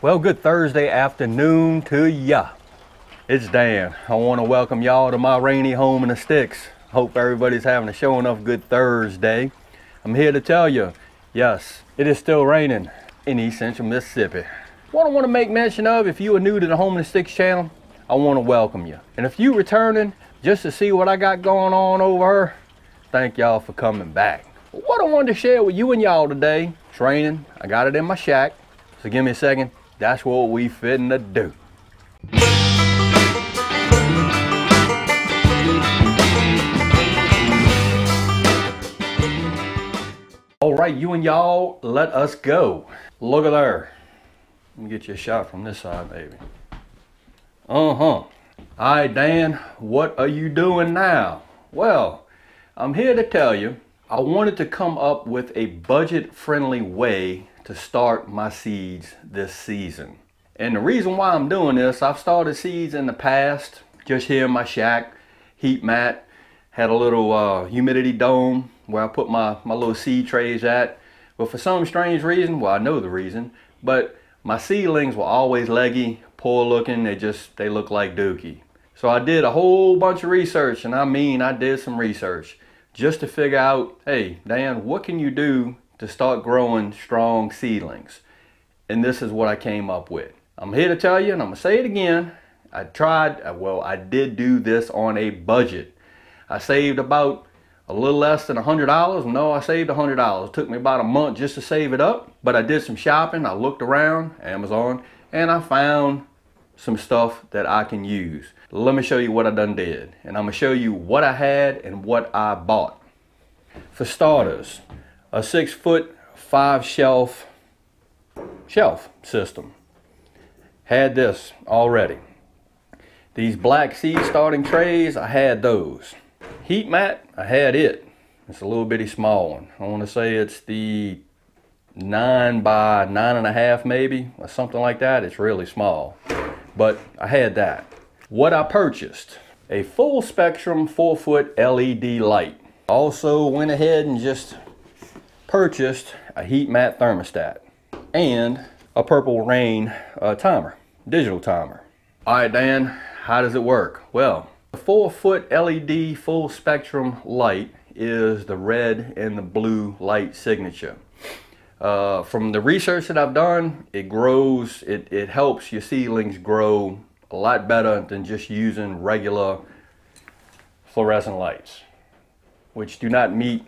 Well, good Thursday afternoon to ya. It's Dan. I want to welcome y'all to my rainy home in the sticks. Hope everybody's having a show enough good Thursday. I'm here to tell you, yes, it is still raining in East Central Mississippi. What I want to make mention of, if you are new to the Home in the Sticks channel, I want to welcome you. And if you returning just to see what I got going on over here, thank y'all for coming back. What I wanted to share with you and y'all today, training. I got it in my shack. So give me a second. That's what we fitting to do. All right, you and y'all, let us go. Look at there. Let me get you a shot from this side, baby. All right, Dan, what are you doing now? Well, I'm here to tell you, I wanted to come up with a budget-friendly way to start my seeds this season. And the reason why I'm doing this, I've started seeds in the past, just here in my shack, heat mat, had a little humidity dome where I put my little seed trays at. But for some strange reason, well, I know the reason, but my seedlings were always leggy, poor looking, they look like dookie. So I did a whole bunch of research, and I did some research just to figure out, hey, Dan, what can you do to start growing strong seedlings? And this is what I came up with. I'm here to tell you, and I'm gonna say it again, I did do this on a budget. I saved about a little less than $100. No, I saved $100. It took me about a month just to save it up, but I did some shopping. I looked around Amazon, and I found some stuff that I can use. Let me show you what I done did, and I'm gonna show you what I had and what I bought. For starters, a 6-foot 5-shelf system. Had this already. These black seed starting trays, I had those. Heat mat, I had it. It's a little bitty small one. I want to say it's the 9 by 9.5 maybe, or something like that. It's really small, but I had that. What I purchased, a full spectrum 4-foot LED light. Also went ahead and just purchased a heat mat thermostat and a Purple Rain timer, digital timer. All right, Dan, how does it work? Well, the 4-foot LED full spectrum light is the red and the blue light signature. From the research that I've done, it helps your seedlings grow a lot better than just using regular fluorescent lights, which do not meet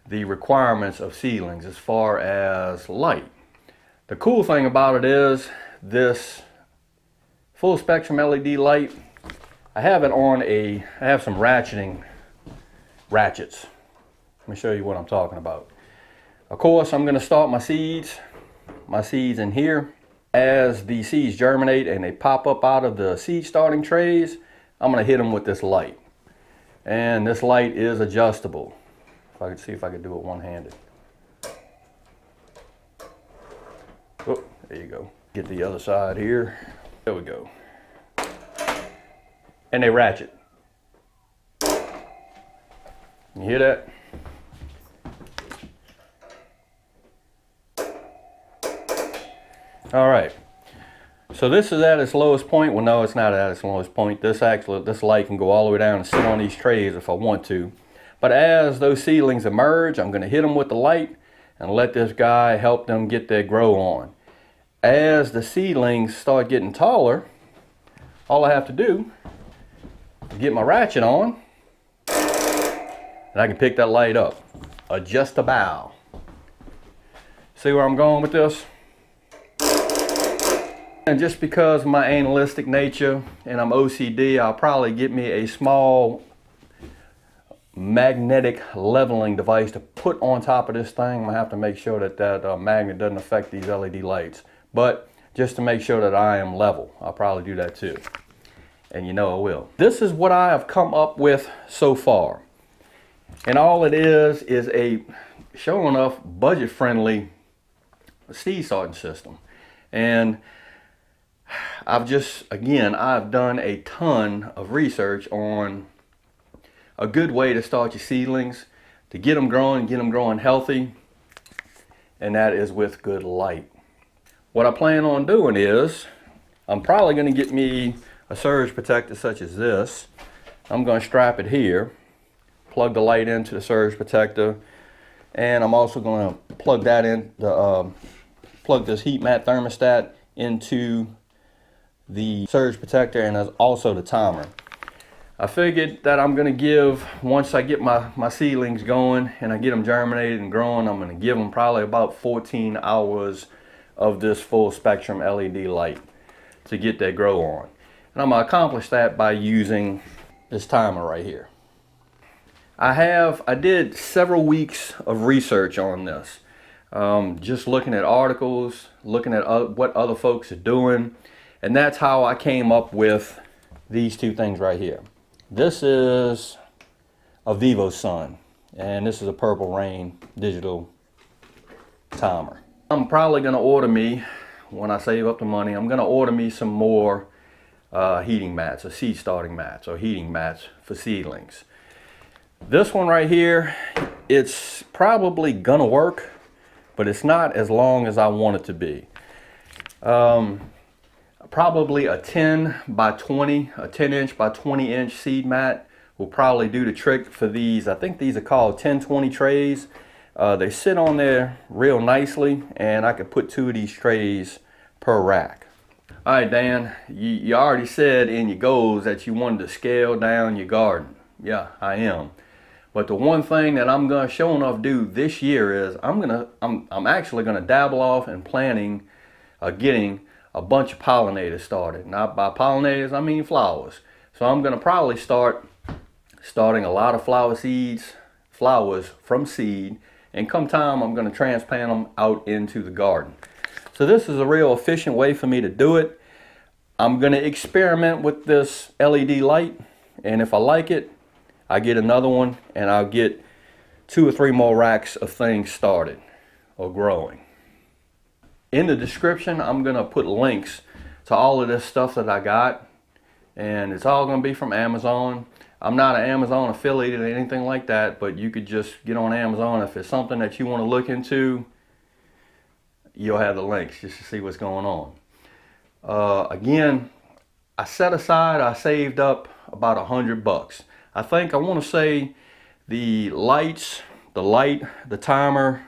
the requirements of seedlings as far as light. The cool thing about it is this full spectrum LED light, I have it on I have some ratchets. Let me show you what I'm talking about. Of course, I'm going to start my seeds in here. As the seeds germinate and they pop up out of the seed starting trays, I'm going to hit them with this light. And this light is adjustable. If I could see if I could do it one-handed. Oh, there you go. Get the other side here. There we go. And they ratchet. You hear that? All right. So this is at its lowest point. Well, no, it's not at its lowest point. This light can go all the way down and sit on these trays if I want to. But as those seedlings emerge, I'm going to hit them with the light and let this guy help them get their grow on. As the seedlings start getting taller, all I have to do is get my ratchet on, and I can pick that light up. Adjust the bow. See where I'm going with this? And just because of my animalistic nature and I'm OCD, I'll probably get me a small magnetic leveling device to put on top of this thing. I'm gonna have to make sure that that magnet doesn't affect these LED lights. But just to make sure that I am level, I'll probably do that too. And you know I will. This is what I have come up with so far. And all it is a sure enough budget-friendly seed starting system. And I've done a ton of research on a good way to start your seedlings, to get them growing healthy, and that is with good light. what I plan on doing is, I'm probably going to get me a surge protector such as this. I'm going to strap it here, plug the light into the surge protector, and I'm also going to plug that in, plug this heat mat thermostat into the surge protector and also the timer. I figured that I'm going to give, once I get my seedlings going and I get them germinated and growing, I'm going to give them probably about 14 hours of this full spectrum LED light to get that grow on. And I'm going to accomplish that by using this timer right here. I did several weeks of research on this. Just looking at articles, looking at what other folks are doing. And that's how I came up with these two things right here. This is a VIVOSUN, and this is a Purple Rain digital timer. I'm probably going to order me, when I save up the money, I'm going to order me some more heating mats, or seed starting mats, or heating mats for seedlings. This one right here, it's probably going to work, but it's not as long as I want it to be. Probably a 10 by 20, a 10 inch by 20 inch seed mat will probably do the trick for these. I think these are called 1020 trays. They sit on there real nicely, and I could put 2 of these trays per rack. All right, Dan, you already said in your goals that you wanted to scale down your garden. Yeah, I am. But the one thing that I'm gonna show enough do this year is I'm actually gonna dabble off in planting, getting a bunch of pollinators started. Not by pollinators, I mean flowers. So I'm gonna probably starting a lot of flowers from seed, and come time I'm gonna transplant them out into the garden. So this is a real efficient way for me to do it. I'm gonna experiment with this LED light, and if I like it, I get another one, and I'll get 2 or 3 more racks of things started or growing. In the description, I'm going to put links to all of this stuff that I got, and it's all going to be from Amazon. I'm not an Amazon affiliate or anything like that, but you could just get on Amazon. If it's something that you want to look into, you'll have the links just to see what's going on. Again, I saved up about $100. I think I want to say the lights, the light, the timer,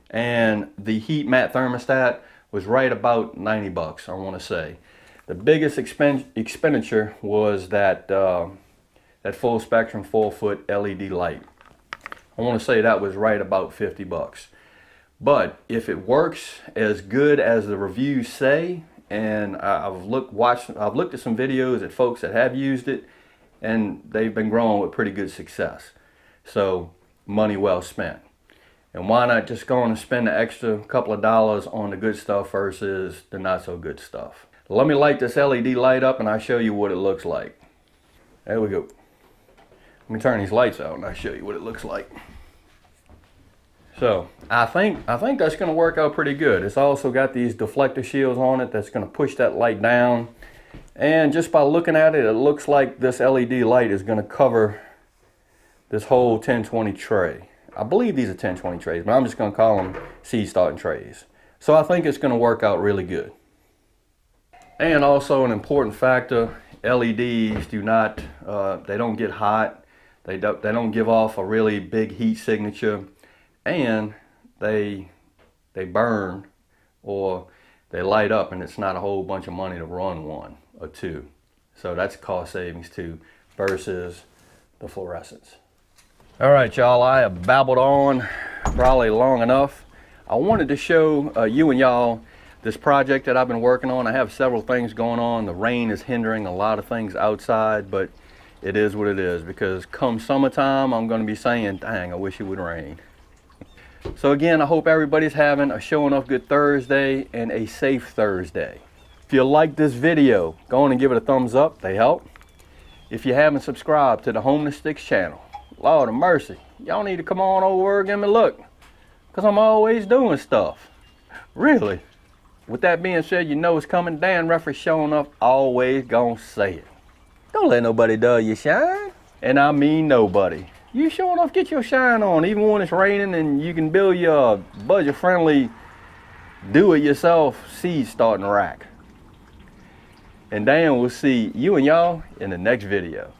and the heat mat thermostat was right about $90, I want to say. The biggest expenditure was that that full spectrum 4-foot LED light. I want to say that was right about $50. But if it works as good as the reviews say, and I've looked at some videos at folks that have used it, and they've been growing with pretty good success. So money well spent. And why not just go on and spend the extra couple of dollars on the good stuff versus the not so good stuff. Let me light this LED light up and I'll show you what it looks like. There we go. Let me turn these lights out and I'll show you what it looks like. So I think that's going to work out pretty good. It's also got these deflector shields on it that's going to push that light down. And just by looking at it, it looks like this LED light is going to cover this whole 1020 tray. I believe these are 1020 trays, but I'm just going to call them seed starting trays. So I think it's going to work out really good. And also an important factor, LEDs do not, they don't get hot. They don't give off a really big heat signature, and they burn or they light up, and it's not a whole bunch of money to run 1 or 2. So that's cost savings too versus the fluorescents. All right, y'all, I have babbled on probably long enough. I wanted to show you and y'all this project that I've been working on. I have several things going on. The rain is hindering a lot of things outside, but it is what it is, because come summertime, I'm going to be saying, dang, I wish it would rain. So again, I hope everybody's having a showing off good Thursday and a safe Thursday. If you like this video, go on and give it a thumbs up. They help. If you haven't subscribed to the Home to Sticks channel, Lord of mercy, y'all need to come on over and give me a look, because I'm always doing stuff. Really. With that being said, you know it's coming. Dan Referee showing up, always gonna say it. Don't let nobody dull your shine. And I mean nobody. You showing off, get your shine on, even when it's raining, and you can build your budget-friendly do-it-yourself seed starting rack. And Dan will see you and y'all in the next video.